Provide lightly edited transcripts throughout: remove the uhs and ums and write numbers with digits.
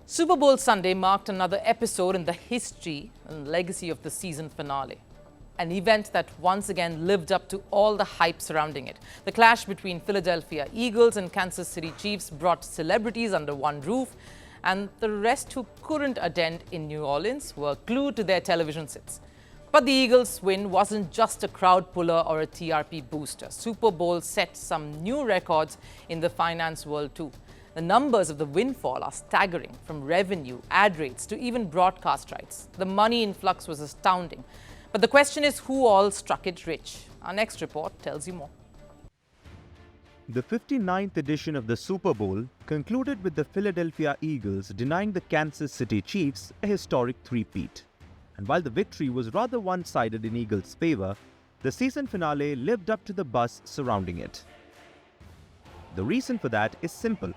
Super Bowl Sunday marked another episode in the history and legacy of the season finale. An event that once again lived up to all the hype surrounding it. The clash between Philadelphia Eagles and Kansas City Chiefs brought celebrities under one roof, and the rest who couldn't attend in New Orleans were glued to their television sets. But the Eagles' win wasn't just a crowd puller or a TRP booster. Super Bowl set some new records in the finance world too. The numbers of the windfall are staggering, from revenue, ad rates to even broadcast rights. The money influx was astounding. But the question is, who all struck it rich? Our next report tells you more. The 59th edition of the Super Bowl concluded with the Philadelphia Eagles denying the Kansas City Chiefs a historic three-peat. And while the victory was rather one-sided in Eagles' favor, the season finale lived up to the buzz surrounding it. The reason for that is simple.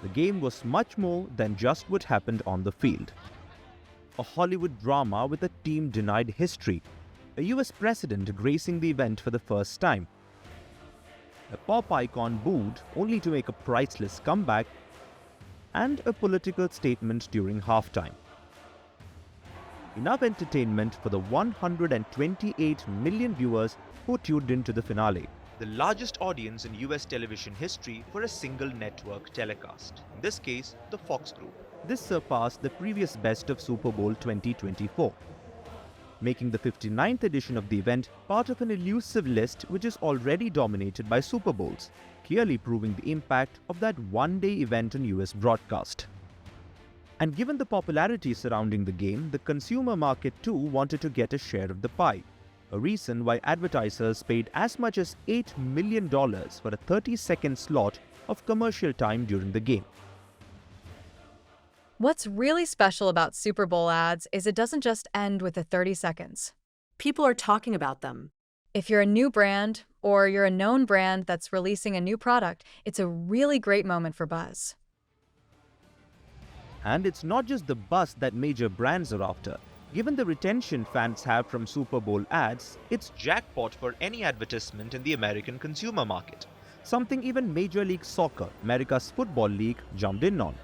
The game was much more than just what happened on the field. A Hollywood drama with a team denied history, a US president gracing the event for the first time, a pop icon booed only to make a priceless comeback, and a political statement during halftime. Enough entertainment for the 128 million viewers who tuned into the finale. The largest audience in US television history for a single network telecast, in this case, the Fox Group. This surpassed the previous best of Super Bowl 2024, making the 59th edition of the event part of an elusive list which is already dominated by Super Bowls, clearly proving the impact of that one-day event on US broadcast. And given the popularity surrounding the game, the consumer market too wanted to get a share of the pie. A reason why advertisers paid as much as $8 million for a 30-second slot of commercial time during the game. What's really special about Super Bowl ads is it doesn't just end with the 30 seconds. People are talking about them. If you're a new brand or you're a known brand that's releasing a new product, it's a really great moment for buzz. And it's not just the buzz that major brands are after. Given the retention fans have from Super Bowl ads, it's jackpot for any advertisement in the American consumer market. Something even Major League Soccer, America's football league, jumped in on.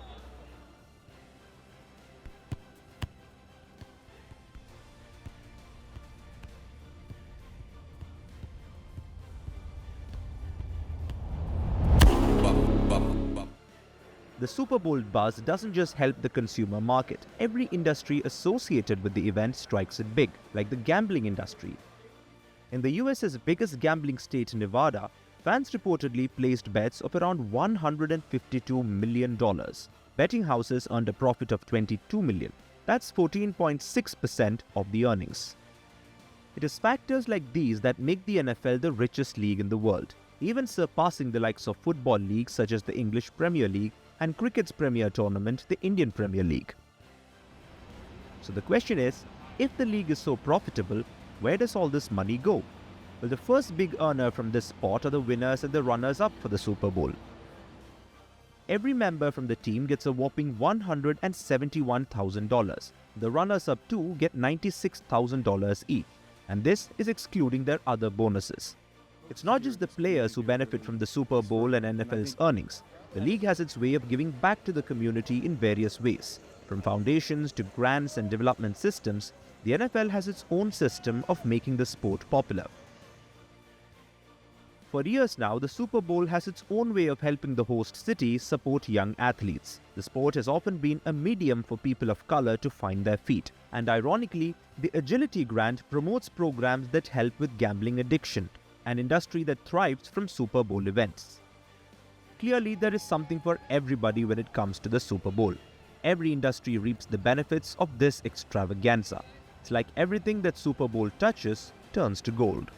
The Super Bowl buzz doesn't just help the consumer market. Every industry associated with the event strikes it big, like the gambling industry. In the US's biggest gambling state, Nevada, fans reportedly placed bets of around $152 million. Betting houses earned a profit of $22 million. That's 14.6% of the earnings. It is factors like these that make the NFL the richest league in the world, even surpassing the likes of football leagues such as the English Premier League and cricket's premier tournament, the Indian Premier League. So the question is, if the league is so profitable, where does all this money go? Well, the first big earner from this pot are the winners and the runners-up for the Super Bowl. Every member from the team gets a whopping $171,000. The runners-up too get $96,000 each, and this is excluding their other bonuses. It's not just the players who benefit from the Super Bowl and NFL's earnings. The league has its way of giving back to the community in various ways. From foundations to grants and development systems, the NFL has its own system of making the sport popular. For years now, the Super Bowl has its own way of helping the host city support young athletes. The sport has often been a medium for people of color to find their feet. And ironically, the Agility Grant promotes programs that help with gambling addiction, an industry that thrives from Super Bowl events. Clearly, there is something for everybody when it comes to the Super Bowl. Every industry reaps the benefits of this extravaganza. It's like everything that Super Bowl touches turns to gold.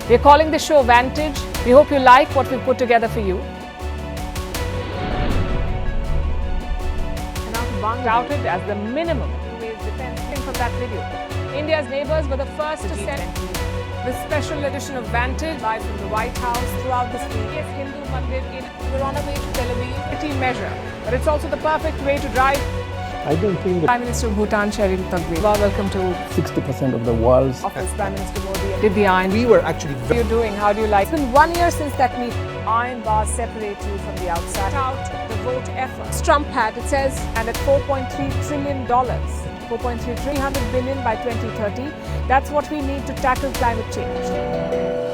We're calling the show Vantage. We hope you like what we put together for you. Touted as the minimum defense from that video. India's neighbors were the first to send the special edition of Vantage live from the White House throughout this week. Yes, Hindu Mandir we're on our way to Tel Aviv. Team measure, but it's also the perfect way to drive. I don't think that Prime Minister of Bhutan, Sherin Tagwe. Welcome to 60% of the world's office. Prime Minister Modi did the iron. we were actually What are you doing? How do you like? It's been 1 year since that meeting. iron bars separate you from the outside. Out the vote effort. Trump had, it says, and at $4.3 trillion, 300 billion by 2030. That's what we need to tackle climate change.